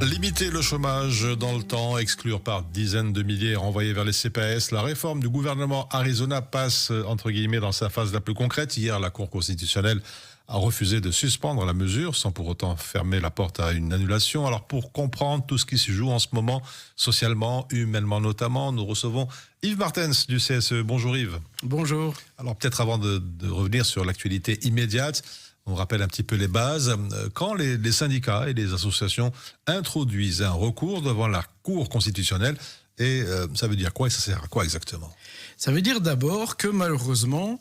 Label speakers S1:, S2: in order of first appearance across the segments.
S1: Limiter le chômage dans le temps, exclure par dizaines de milliers, renvoyer vers les CPS. La réforme du gouvernement Arizona passe, entre guillemets, dans sa phase la plus concrète. Hier, la Cour constitutionnelle a refusé de suspendre la mesure sans pour autant fermer la porte à une annulation. Alors, pour comprendre tout ce qui se joue en ce moment, socialement, humainement notamment, nous recevons Yves Martens du CSE. Bonjour Yves.
S2: Bonjour.
S1: Alors, peut-être avant de revenir sur l'actualité immédiate, on rappelle un petit peu les bases. Quand les syndicats et les associations introduisent un recours devant la Cour constitutionnelle, et ça veut dire quoi et ça sert à quoi exactement?
S2: Ça veut dire d'abord que malheureusement,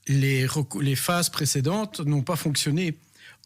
S2: les phases précédentes n'ont pas fonctionné.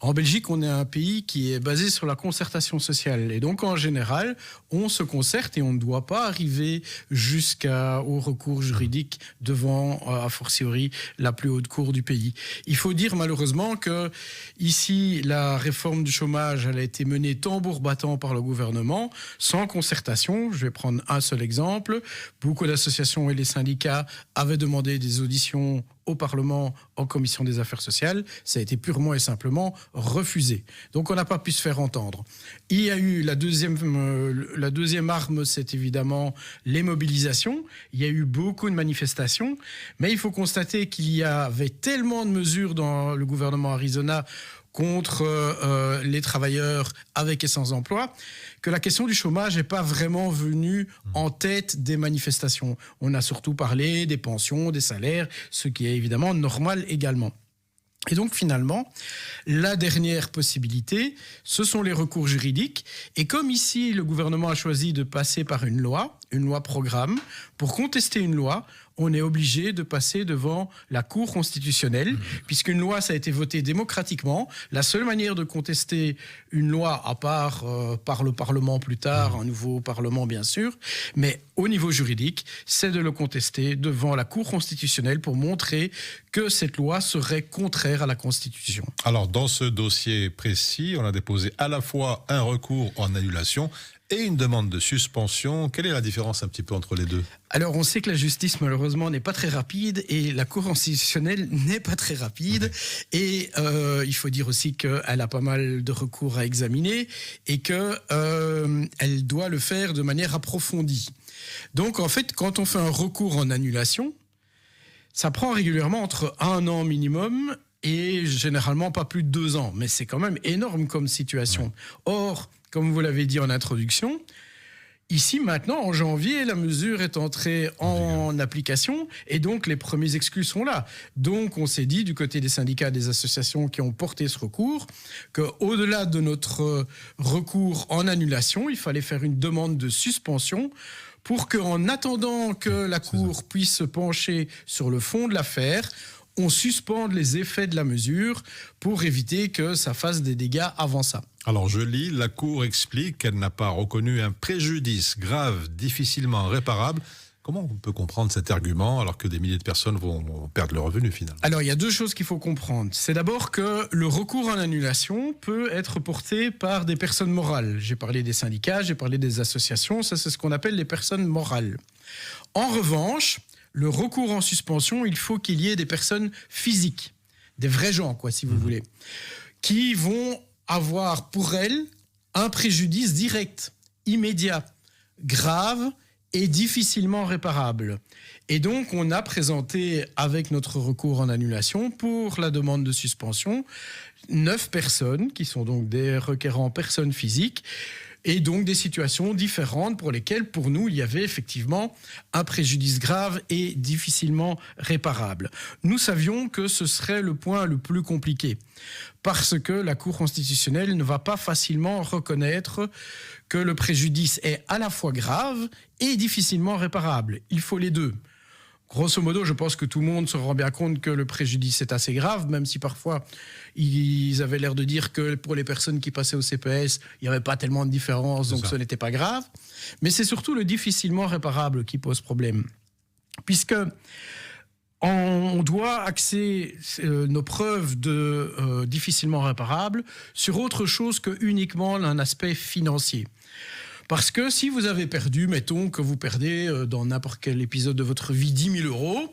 S2: En Belgique, on est un pays qui est basé sur la concertation sociale. Et donc, en général, on se concerte et on ne doit pas arriver jusqu'au recours juridique devant, a fortiori, la plus haute cour du pays. Il faut dire malheureusement que ici, la réforme du chômage, elle a été menée tambour battant par le gouvernement, sans concertation. Je vais prendre un seul exemple. Beaucoup d'associations et les syndicats avaient demandé des auditions au Parlement en commission des affaires sociales. Ça a été purement et simplement refusé. Donc on n'a pas pu se faire entendre. Il y a eu la deuxième arme, c'est évidemment les mobilisations. Il y a eu beaucoup de manifestations, mais il faut constater qu'il y avait tellement de mesures dans le gouvernement Arizona contre les travailleurs avec et sans emploi, que la question du chômage n'est pas vraiment venue en tête des manifestations. On a surtout parlé des pensions, des salaires, ce qui est évidemment normal également. Et donc finalement, la dernière possibilité, ce sont les recours juridiques. Et comme ici, le gouvernement a choisi de passer par une loi programme, pour contester une loi, on est obligé de passer devant la Cour constitutionnelle, puisqu'une loi, ça a été voté démocratiquement. La seule manière de contester une loi, à part par le Parlement plus tard, un nouveau Parlement bien sûr, mais au niveau juridique, c'est de le contester devant la Cour constitutionnelle pour montrer que cette loi serait contraire à la Constitution.
S1: Alors, dans ce dossier précis, on a déposé à la fois un recours en annulation et une demande de suspension. Quelle est la différence un petit peu entre les deux?
S2: Alors, on sait que la justice, malheureusement, n'est pas très rapide et la Cour constitutionnelle n'est pas très rapide. Et il faut dire aussi qu'elle a pas mal de recours à examiner et qu'elle doit le faire de manière approfondie. Donc, en fait, quand on fait un recours en annulation, ça prend régulièrement entre 1 an minimum et généralement pas plus de 2 ans. Mais c'est quand même énorme comme situation. Or, comme vous l'avez dit en introduction, ici maintenant, en janvier, la mesure est entrée en application et donc les premiers exclus sont là. Donc on s'est dit du côté des syndicats, des associations qui ont porté ce recours, qu'au-delà de notre recours en annulation, il fallait faire une demande de suspension pour qu'en attendant que la Cour puisse se pencher sur le fond de l'affaire, on suspende les effets de la mesure pour éviter que ça fasse des dégâts avant ça.
S1: Alors je lis, la Cour explique qu'elle n'a pas reconnu un préjudice grave, difficilement réparable. Comment on peut comprendre cet argument alors que des milliers de personnes vont perdre leur revenu finalement? Alors
S2: il y a 2 choses qu'il faut comprendre. C'est d'abord que le recours en annulation peut être porté par des personnes morales. J'ai parlé des syndicats, j'ai parlé des associations, ça c'est ce qu'on appelle les personnes morales. En revanche, le recours en suspension, il faut qu'il y ait des personnes physiques, des vrais gens, quoi, si vous voulez, qui vont avoir pour elles un préjudice direct, immédiat, grave et difficilement réparable. Et donc, on a présenté avec notre recours en annulation pour la demande de suspension 9 personnes qui sont donc des requérants personnes physiques, et donc des situations différentes pour lesquelles, pour nous, il y avait effectivement un préjudice grave et difficilement réparable. Nous savions que ce serait le point le plus compliqué, parce que la Cour constitutionnelle ne va pas facilement reconnaître que le préjudice est à la fois grave et difficilement réparable. Il faut les deux. Grosso modo, je pense que tout le monde se rend bien compte que le préjudice est assez grave, même si parfois ils avaient l'air de dire que pour les personnes qui passaient au CPS, il n'y avait pas tellement de différence, donc ce n'était pas grave. Mais c'est surtout le difficilement réparable qui pose problème. Puisque on doit axer nos preuves de difficilement réparable sur autre chose que uniquement un aspect financier. Parce que si vous avez perdu, mettons que vous perdez dans n'importe quel épisode de votre vie 10 000 €,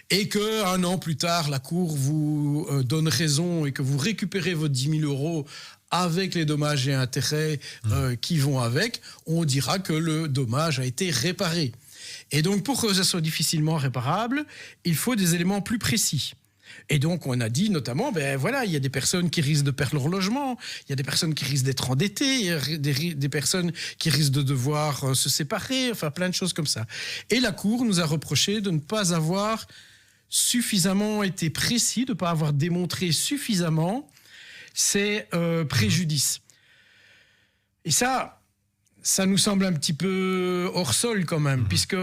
S2: et qu'un an plus tard, la Cour vous donne raison et que vous récupérez votre 10 000 € avec les dommages et intérêts qui vont avec, on dira que le dommage a été réparé. Et donc, pour que ça soit difficilement réparable, il faut des éléments plus précis. Et donc, on a dit notamment, il y a des personnes qui risquent de perdre leur logement, il y a des personnes qui risquent d'être endettées, il y a des personnes qui risquent de devoir se séparer, enfin plein de choses comme ça. Et la Cour nous a reproché de ne pas avoir suffisamment été précis, de ne pas avoir démontré suffisamment ces préjudices. Et ça nous semble un petit peu hors sol quand même, puisque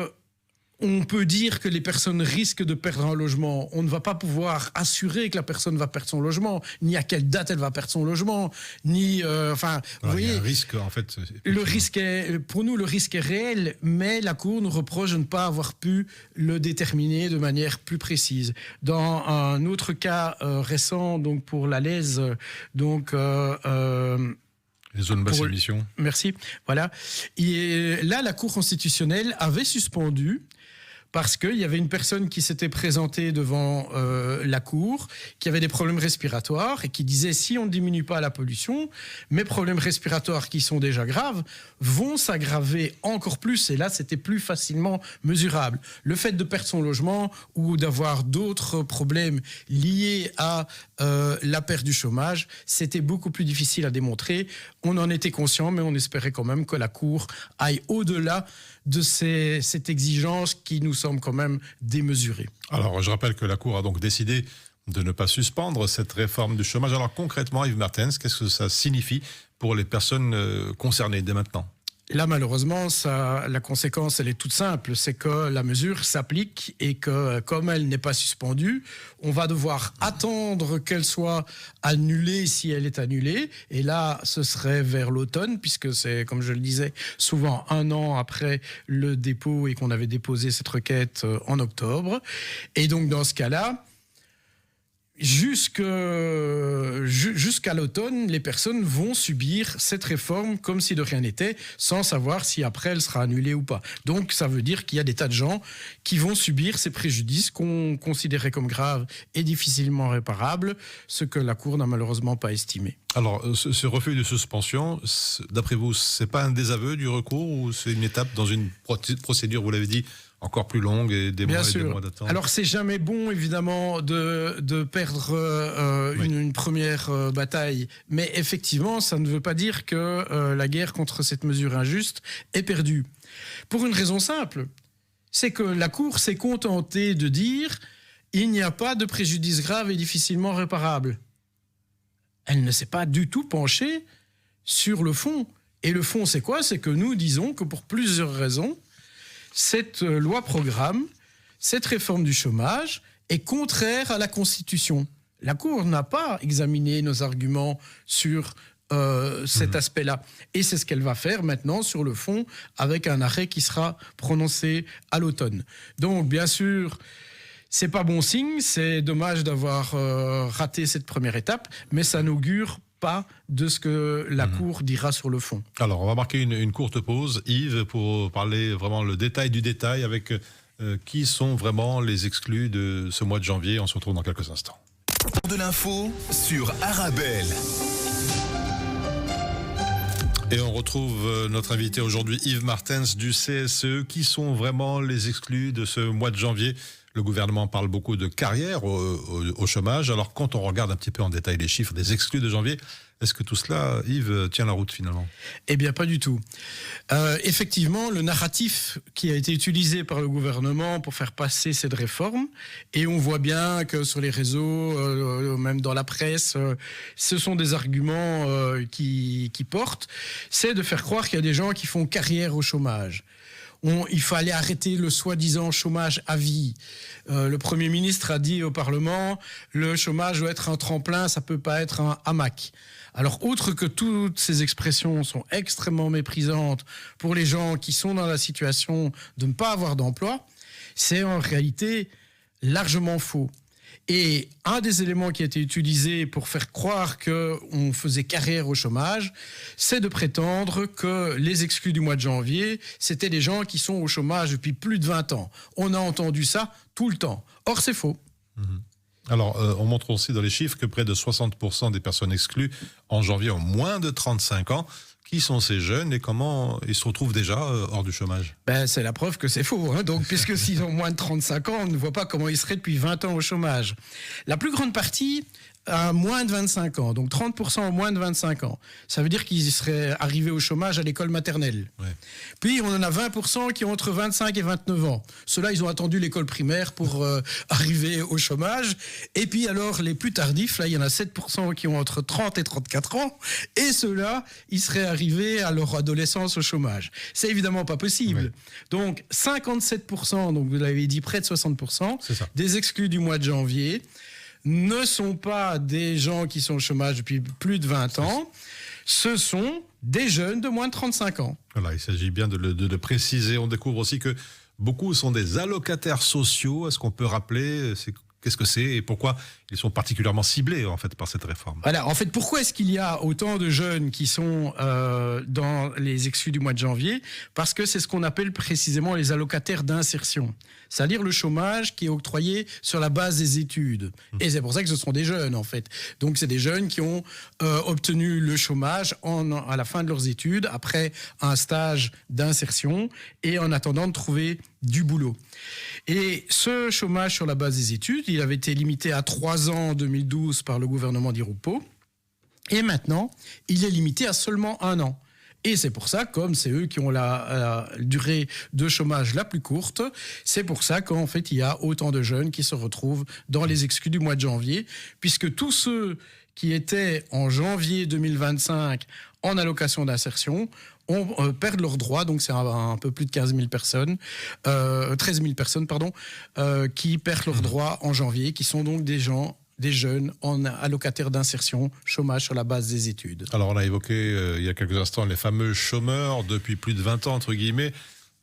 S2: on peut dire que les personnes risquent de perdre un logement. On ne va pas pouvoir assurer que la personne va perdre son logement, ni à quelle date elle va perdre son logement, ni... vous voyez,
S1: il y a un risque, en fait.
S2: Pour nous, le risque est réel, mais la Cour nous reproche de ne pas avoir pu le déterminer de manière plus précise. Dans un autre cas récent, donc pour la Lèze, donc...
S1: les zones basse émission.
S2: Merci. Voilà. Et là, la Cour constitutionnelle avait suspendu parce qu'il y avait une personne qui s'était présentée devant la Cour, qui avait des problèmes respiratoires et qui disait si on ne diminue pas la pollution, mes problèmes respiratoires qui sont déjà graves vont s'aggraver encore plus. Et là, c'était plus facilement mesurable. Le fait de perdre son logement ou d'avoir d'autres problèmes liés à la perte du chômage, c'était beaucoup plus difficile à démontrer. On en était conscient, mais on espérait quand même que la Cour aille au-delà de cette exigence qui nous semble quand même démesurée.
S1: Alors, je rappelle que la Cour a donc décidé de ne pas suspendre cette réforme du chômage. Alors, concrètement, Yves Martens, qu'est-ce que ça signifie pour les personnes concernées dès maintenant ?
S2: Là, malheureusement, la conséquence, elle est toute simple. C'est que la mesure s'applique et que, comme elle n'est pas suspendue, on va devoir attendre qu'elle soit annulée si elle est annulée. Et là, ce serait vers l'automne, puisque c'est, comme je le disais, souvent 1 an après le dépôt et qu'on avait déposé cette requête en octobre. Et donc, dans ce cas-là, jusqu'à l'automne, les personnes vont subir cette réforme comme si de rien n'était, sans savoir si après elle sera annulée ou pas. Donc ça veut dire qu'il y a des tas de gens qui vont subir ces préjudices qu'on considérait comme graves et difficilement réparables, ce que la Cour n'a malheureusement pas estimé.
S1: Alors, ce refus de suspension, d'après vous, c'est pas un désaveu du recours ou c'est une étape dans une procédure, vous l'avez dit, encore plus longue et des mois et des mois d'attente?
S2: Alors, c'est jamais bon, évidemment, de perdre une première bataille. Mais effectivement, ça ne veut pas dire que la guerre contre cette mesure injuste est perdue. Pour une raison simple, c'est que la Cour s'est contentée de dire « il n'y a pas de préjudice grave et difficilement réparable ». Elle ne s'est pas du tout penchée sur le fond. Et le fond, c'est quoi? C'est que nous disons que pour plusieurs raisons, cette loi programme, cette réforme du chômage est contraire à la Constitution. La Cour n'a pas examiné nos arguments sur cet aspect-là. Et c'est ce qu'elle va faire maintenant sur le fond avec un arrêt qui sera prononcé à l'automne. Donc, bien sûr, c'est pas bon signe, c'est dommage d'avoir raté cette première étape, mais ça n'augure pas de ce que la Cour dira sur le fond.
S1: Alors, on va marquer une courte pause, Yves, pour parler vraiment le détail du détail avec qui sont vraiment les exclus de ce mois de janvier. On se retrouve dans quelques instants.
S3: De l'info sur Arabelle.
S1: Et on retrouve notre invité aujourd'hui, Yves Martens du CSE. Qui sont vraiment les exclus de ce mois de janvier? Le gouvernement parle beaucoup de carrière au chômage. Alors, quand on regarde un petit peu en détail les chiffres des exclus de janvier, est-ce que tout cela, Yves, tient la route finalement?
S2: Eh bien, pas du tout. Effectivement, le narratif qui a été utilisé par le gouvernement pour faire passer cette réforme, et on voit bien que sur les réseaux, même dans la presse, ce sont des arguments qui portent, c'est de faire croire qu'il y a des gens qui font carrière au chômage. Il fallait arrêter le soi-disant chômage à vie. Le Premier ministre a dit au Parlement, le chômage doit être un tremplin, ça peut pas être un hamac. Alors, outre que toutes ces expressions sont extrêmement méprisantes pour les gens qui sont dans la situation de ne pas avoir d'emploi, c'est en réalité largement faux. Et un des éléments qui a été utilisé pour faire croire qu'on faisait carrière au chômage, c'est de prétendre que les exclus du mois de janvier, c'était des gens qui sont au chômage depuis plus de 20 ans. On a entendu ça tout le temps. Or, c'est faux.
S1: Alors, on montre aussi dans les chiffres que près de 60% des personnes exclues en janvier ont moins de 35 ans. Qui sont ces jeunes et comment ils se retrouvent déjà hors du chômage?
S2: C'est la preuve que c'est faux. Donc, puisque s'ils ont moins de 35 ans, on ne voit pas comment ils seraient depuis 20 ans au chômage. La plus grande partie a moins de 25 ans. Donc 30% ont moins de 25 ans. Ça veut dire qu'ils seraient arrivés au chômage à l'école maternelle.
S1: Ouais.
S2: Puis on en a 20% qui ont entre 25 et 29 ans. Ceux-là, ils ont attendu l'école primaire pour arriver au chômage. Et puis alors, les plus tardifs, là, il y en a 7% qui ont entre 30 et 34 ans. Et ceux-là, ils seraient arrivés à leur adolescence au chômage. C'est évidemment pas possible.
S1: Oui.
S2: Donc 57%, donc vous l'avez dit, près de 60%, des exclus du mois de janvier ne sont pas des gens qui sont au chômage depuis plus de 20 ans, ce sont des jeunes de moins de 35 ans.
S1: Voilà, il s'agit bien de le préciser. On découvre aussi que beaucoup sont des allocataires sociaux. Est-ce qu'on peut rappeler qu'est-ce que c'est et pourquoi ils sont particulièrement ciblés en fait par cette réforme?
S2: Voilà, en fait, pourquoi est-ce qu'il y a autant de jeunes qui sont dans les exclus du mois de janvier? Parce que c'est ce qu'on appelle précisément les allocataires d'insertion, c'est-à-dire le chômage qui est octroyé sur la base des études. Et c'est pour ça que ce sont des jeunes en fait. Donc c'est des jeunes qui ont obtenu le chômage à la fin de leurs études, après un stage d'insertion et en attendant de trouver du boulot. Et ce chômage sur la base des études, il avait été limité à 3 ans en 2012 par le gouvernement Di Rupo. Et maintenant, il est limité à seulement 1 an. Et c'est pour ça, comme c'est eux qui ont la durée de chômage la plus courte, c'est pour ça qu'en fait, il y a autant de jeunes qui se retrouvent dans les exclus du mois de janvier, puisque tous ceux qui étaient en janvier 2025 en allocation d'insertion perdent leurs droits, donc c'est un peu plus de 13 000 personnes, qui perdent leurs droits en janvier, qui sont donc des jeunes en allocataires d'insertion, chômage sur la base des études.
S1: Alors on a évoqué il y a quelques instants les fameux chômeurs depuis plus de 20 ans, entre guillemets.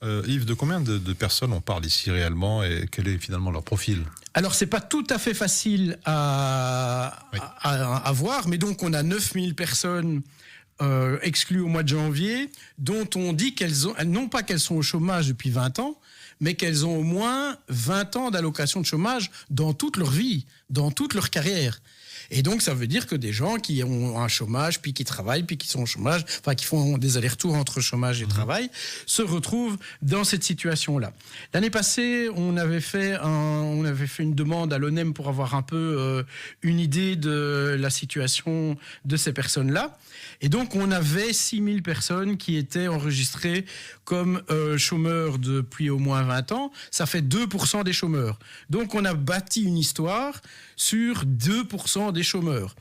S1: Yves, de combien de personnes on parle ici réellement et quel est finalement leur profil?
S2: Alors, c'est pas tout à fait facile à voir, mais donc on a 9000 personnes exclues au mois de janvier, dont on dit non pas qu'elles sont au chômage depuis 20 ans, mais qu'elles ont au moins 20 ans d'allocation de chômage dans toute leur vie, dans toute leur carrière. Et donc, ça veut dire que des gens qui ont un chômage, puis qui travaillent, puis qui sont au chômage, enfin, qui font des allers-retours entre chômage et travail, se retrouvent dans cette situation-là. L'année passée, on avait fait une demande à l'ONEM pour avoir un peu une idée de la situation de ces personnes-là. Et donc, on avait 6000 personnes qui étaient enregistrées comme chômeurs depuis au moins 20 ans. Ça fait 2% des chômeurs. Donc, on a bâti une histoire sur 2% des chômeurs.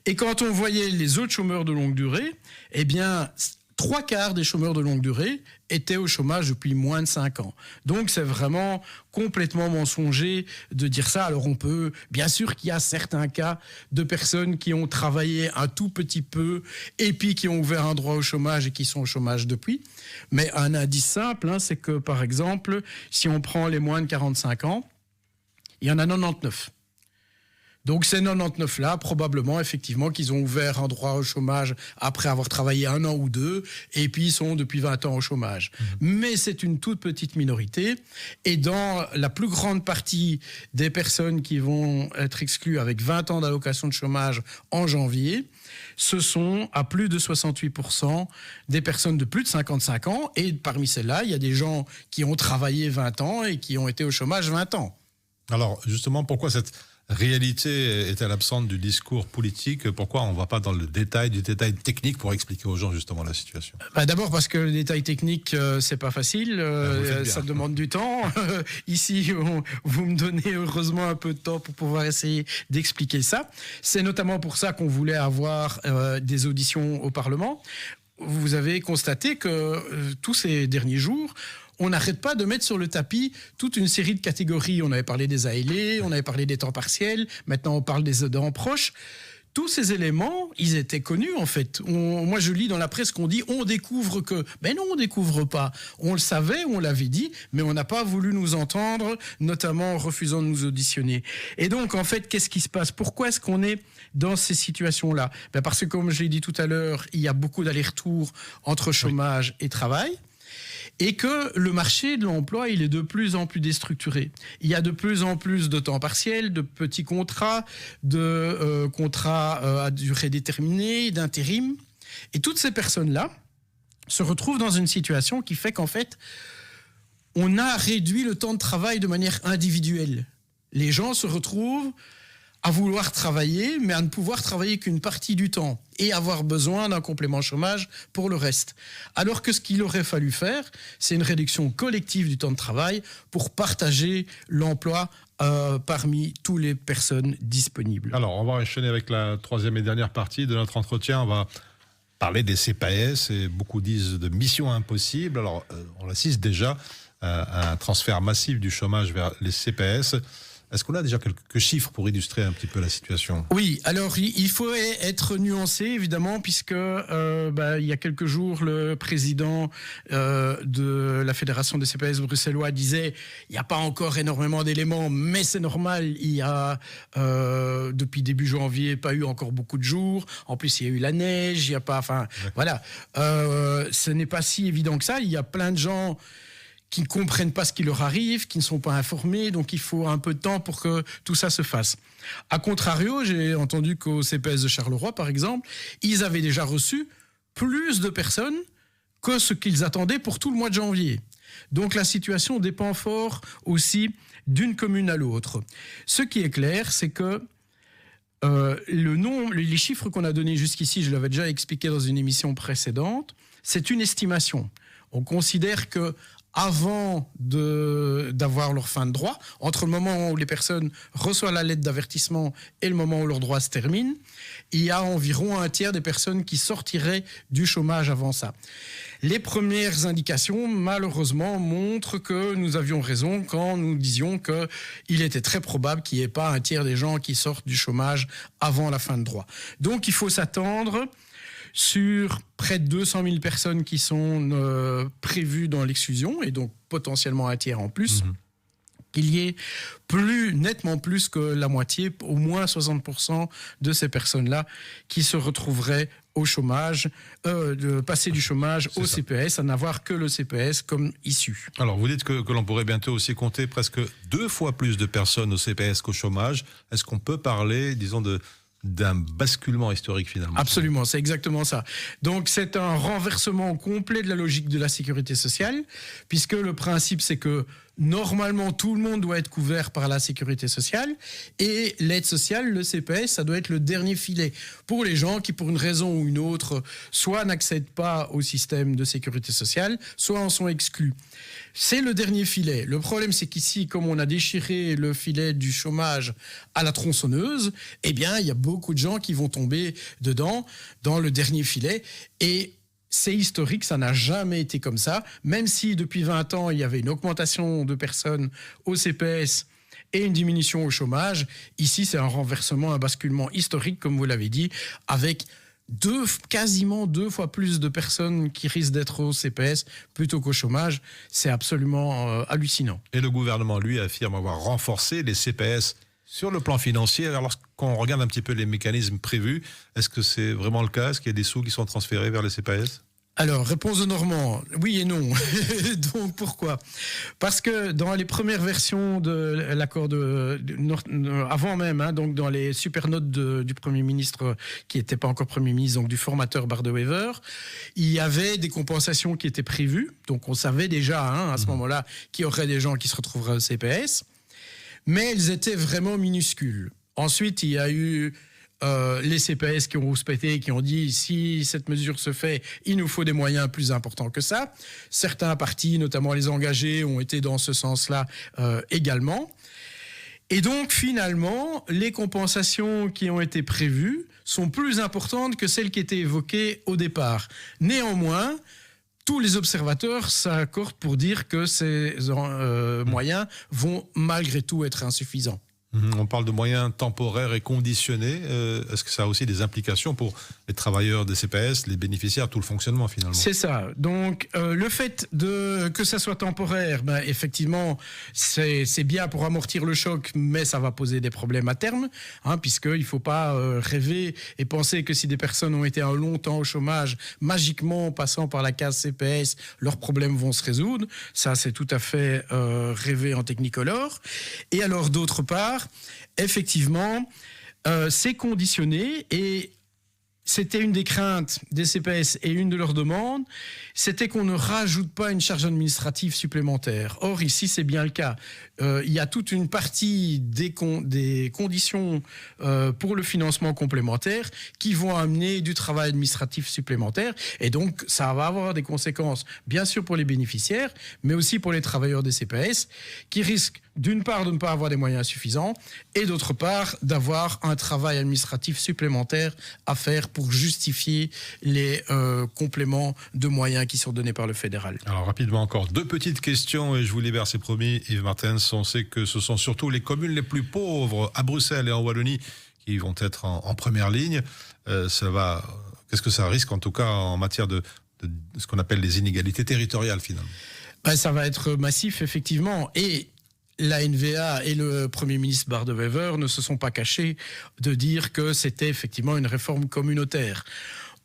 S2: Et quand on voyait les autres chômeurs de longue durée, eh bien, 3/4 des chômeurs de longue durée étaient au chômage depuis moins de 5 ans. Donc c'est vraiment complètement mensonger de dire ça. Alors on peut, bien sûr qu'il y a certains cas de personnes qui ont travaillé un tout petit peu et puis qui ont ouvert un droit au chômage et qui sont au chômage depuis. Mais un indice simple, c'est que par exemple, si on prend les moins de 45 ans, il y en a 99. Donc ces 99-là, probablement, effectivement, qu'ils ont ouvert un droit au chômage après avoir travaillé 1 an ou 2, et puis ils sont depuis 20 ans au chômage. Mais c'est une toute petite minorité, et dans la plus grande partie des personnes qui vont être exclues avec 20 ans d'allocation de chômage en janvier, ce sont à plus de 68% des personnes de plus de 55 ans, et parmi celles-là, il y a des gens qui ont travaillé 20 ans et qui ont été au chômage 20 ans.
S1: Alors justement, pourquoi cette réalité est-elle absente du discours politique? Pourquoi on ne va pas dans le détail, du détail technique pour expliquer aux gens justement la situation?
S2: D'abord parce que le détail technique, c'est pas facile, ça demande du temps. Ici, vous me donnez heureusement un peu de temps pour pouvoir essayer d'expliquer ça. C'est notamment pour ça qu'on voulait avoir des auditions au Parlement. Vous avez constaté que tous ces derniers jours, on n'arrête pas de mettre sur le tapis toute une série de catégories. On avait parlé des ALE, on avait parlé des temps partiels, maintenant on parle des aidants proches. Tous ces éléments, ils étaient connus en fait. Moi je lis dans la presse qu'on dit on découvre que... Mais non, on découvre pas. On le savait, on l'avait dit, mais on n'a pas voulu nous entendre, notamment en refusant de nous auditionner. Et donc en fait, qu'est-ce qui se passe? Pourquoi est-ce qu'on est dans ces situations-là? Parce que comme je l'ai dit tout à l'heure, il y a beaucoup d'allers-retours entre chômage et travail. et que le marché de l'emploi, il est de plus en plus déstructuré. Il y a de plus en plus de temps partiel, de petits contrats, de contrats à durée déterminée, d'intérim. Et toutes ces personnes-là se retrouvent dans une situation qui fait qu'en fait, on a réduit le temps de travail de manière individuelle. Les gens se retrouvent à vouloir travailler, mais à ne pouvoir travailler qu'une partie du temps et avoir besoin d'un complément chômage pour le reste. Alors que ce qu'il aurait fallu faire, c'est une réduction collective du temps de travail pour partager l'emploi parmi toutes les personnes disponibles.
S1: Alors, on va enchaîner avec la troisième et dernière partie de notre entretien. On va parler des CPAS et beaucoup disent de mission impossible. Alors, on assiste déjà à un transfert massif du chômage vers les CPAS. Est-ce qu'on a déjà quelques chiffres pour illustrer un petit peu la situation ?
S2: Oui, alors il faut être nuancé évidemment puisque il y a quelques jours le président de la Fédération des CPAS bruxellois disait il n'y a pas encore énormément d'éléments mais c'est normal, il y a depuis début janvier pas eu encore beaucoup de jours, en plus il y a eu la neige, il y a pas, voilà, ce n'est pas si évident que ça, il y a plein de gens qui ne comprennent pas ce qui leur arrive, qui ne sont pas informés, donc il faut un peu de temps pour que tout ça se fasse. A contrario, j'ai entendu qu'au CPS de Charleroi, par exemple, ils avaient déjà reçu plus de personnes que ce qu'ils attendaient pour tout le mois de janvier. Donc la situation dépend fort aussi d'une commune à l'autre. Ce qui est clair, c'est que les chiffres qu'on a donnés jusqu'ici, je l'avais déjà expliqué dans une émission précédente, c'est une estimation. On considère que avant d'avoir leur fin de droit, entre le moment où les personnes reçoivent la lettre d'avertissement et le moment où leur droit se termine, il y a environ un tiers des personnes qui sortiraient du chômage avant ça. Les premières indications, malheureusement, montrent que nous avions raison quand nous disions qu'il était très probable qu'il n'y ait pas un tiers des gens qui sortent du chômage avant la fin de droit. Donc il faut s'attendre sur près de 200 000 personnes qui sont prévues dans l'exclusion, et donc potentiellement un tiers en plus, qu'il y ait nettement plus que la moitié, au moins 60% de ces personnes-là qui se retrouveraient au chômage, de passer du chômage au CPS, à n'avoir que le CPS comme issue.
S1: Alors, vous dites que l'on pourrait bientôt aussi compter presque 2 fois plus de personnes au CPS qu'au chômage. Est-ce qu'on peut parler, disons, d'un basculement historique finalement?
S2: Absolument, c'est exactement ça. Donc c'est un renversement complet de la logique de la sécurité sociale, puisque le principe c'est que normalement tout le monde doit être couvert par la sécurité sociale, et l'aide sociale, le CPS, ça doit être le dernier filet pour les gens qui pour une raison ou une autre soit n'accèdent pas au système de sécurité sociale, soit en sont exclus. C'est le dernier filet. Le problème, c'est qu'ici, comme on a déchiré le filet du chômage à la tronçonneuse, eh bien, il y a beaucoup de gens qui vont tomber dedans, dans le dernier filet. Et c'est historique, ça n'a jamais été comme ça. Même si, depuis 20 ans, il y avait une augmentation de personnes au CPS et une diminution au chômage, ici, c'est un renversement, un basculement historique, comme vous l'avez dit, avec quasiment 2 fois plus de personnes qui risquent d'être au CPS plutôt qu'au chômage. C'est absolument hallucinant.
S1: Et le gouvernement, lui, affirme avoir renforcé les CPS sur le plan financier. Alors, lorsqu'on regarde un petit peu les mécanismes prévus, est-ce que c'est vraiment le cas? Est-ce qu'il y a des sous qui sont transférés vers les CPS?
S2: Alors, réponse de Normand, oui et non. Donc, pourquoi? Parce que dans les premières versions de l'accord avant même, donc dans les super notes du Premier ministre, qui n'était pas encore Premier ministre, donc du formateur Bardewever, il y avait des compensations qui étaient prévues. Donc, on savait déjà à ce moment-là qu'il y aurait des gens qui se retrouveraient au CPS. Mais elles étaient vraiment minuscules. Ensuite, il y a eu les CPS qui ont rouspété et qui ont dit si cette mesure se fait, il nous faut des moyens plus importants que ça. Certains partis, notamment les engagés, ont été dans ce sens-là également. Et donc, finalement, les compensations qui ont été prévues sont plus importantes que celles qui étaient évoquées au départ. Néanmoins, tous les observateurs s'accordent pour dire que ces moyens vont malgré tout être insuffisants.
S1: On parle de moyens temporaires et conditionnés. Est-ce que ça a aussi des implications pour les travailleurs des CPS, les bénéficiaires, tout le fonctionnement finalement?
S2: C'est ça. Donc le fait que ça soit temporaire, effectivement, c'est bien pour amortir le choc, mais ça va poser des problèmes à terme, puisqu'il ne faut pas rêver et penser que si des personnes ont été un long temps au chômage, magiquement, en passant par la case CPS, leurs problèmes vont se résoudre. Ça, c'est tout à fait rêver en technicolor. Et alors, d'autre part, effectivement, c'est conditionné et c'était une des craintes des CPS et une de leurs demandes, c'était qu'on ne rajoute pas une charge administrative supplémentaire. Or, ici, c'est bien le cas. Il y a toute une partie des conditions pour le financement complémentaire qui vont amener du travail administratif supplémentaire. Et donc, ça va avoir des conséquences, bien sûr, pour les bénéficiaires, mais aussi pour les travailleurs des CPS, qui risquent d'une part de ne pas avoir des moyens suffisants et d'autre part d'avoir un travail administratif supplémentaire à faire pour justifier les compléments de moyens qui sont donnés par le fédéral.
S1: Alors rapidement encore, 2 petites questions et je vous libère, c'est promis. Yves Martens, on sait que ce sont surtout les communes les plus pauvres à Bruxelles et en Wallonie qui vont être en première ligne. Qu'est-ce que ça risque en tout cas en matière de ce qu'on appelle les inégalités territoriales finalement?
S2: Ça va être massif effectivement et la NVA et le Premier ministre Bart De Wever ne se sont pas cachés de dire que c'était effectivement une réforme communautaire.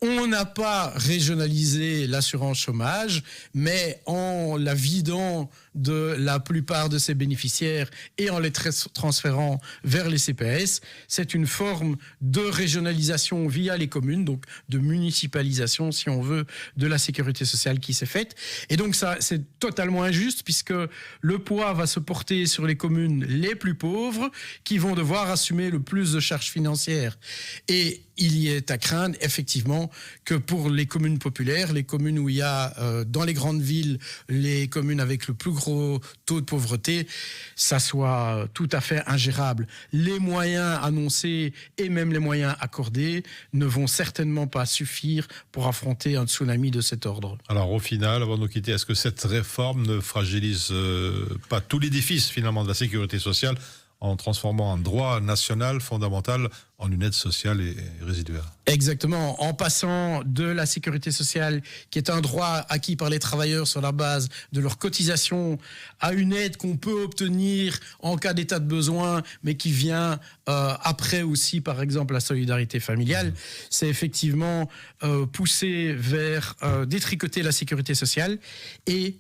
S2: On n'a pas régionalisé l'assurance chômage, mais en la vidant de la plupart de ses bénéficiaires et en les transférant vers les CPS, c'est une forme de régionalisation via les communes, donc de municipalisation, si on veut, de la sécurité sociale qui s'est faite. Et donc ça, c'est totalement injuste puisque le poids va se porter sur les communes les plus pauvres qui vont devoir assumer le plus de charges financières. Et il y est à craindre, effectivement, que pour les communes populaires, les communes où il y a, dans les grandes villes, les communes avec le plus gros taux de pauvreté, ça soit tout à fait ingérable. Les moyens annoncés et même les moyens accordés ne vont certainement pas suffire pour affronter un tsunami de cet ordre.
S1: Alors au final, avant de nous quitter, est-ce que cette réforme ne fragilise pas tout l'édifice finalement de la sécurité sociale en transformant un droit national fondamental en une aide sociale et résiduaire?
S2: Exactement, en passant de la sécurité sociale, qui est un droit acquis par les travailleurs sur la base de leur cotisation, à une aide qu'on peut obtenir en cas d'état de besoin, mais qui vient après aussi, par exemple, la solidarité familiale. C'est effectivement pousser vers détricoter la sécurité sociale et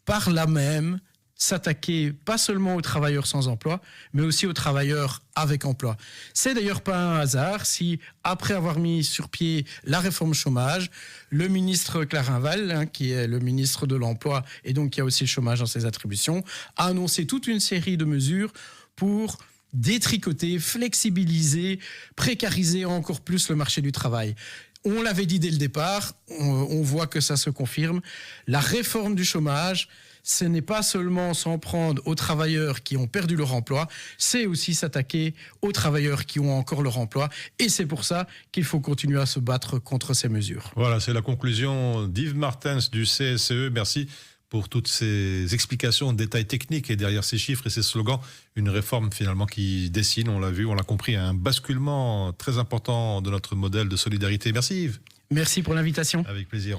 S2: par là même s'attaquer pas seulement aux travailleurs sans emploi, mais aussi aux travailleurs avec emploi. C'est d'ailleurs pas un hasard si, après avoir mis sur pied la réforme chômage, le ministre Clarinval, qui est le ministre de l'Emploi et donc qui a aussi le chômage dans ses attributions, a annoncé toute une série de mesures pour détricoter, flexibiliser, précariser encore plus le marché du travail. On l'avait dit dès le départ, on voit que ça se confirme. La réforme du chômage, ce n'est pas seulement s'en prendre aux travailleurs qui ont perdu leur emploi, c'est aussi s'attaquer aux travailleurs qui ont encore leur emploi. Et c'est pour ça qu'il faut continuer à se battre contre ces mesures.
S1: Voilà, c'est la conclusion d'Yves Martens du CSCE. Merci pour toutes ces explications, détails techniques et derrière ces chiffres et ces slogans, une réforme finalement qui dessine, on l'a vu, on l'a compris, un basculement très important de notre modèle de solidarité. Merci Yves.
S2: Merci pour l'invitation.
S1: Avec plaisir.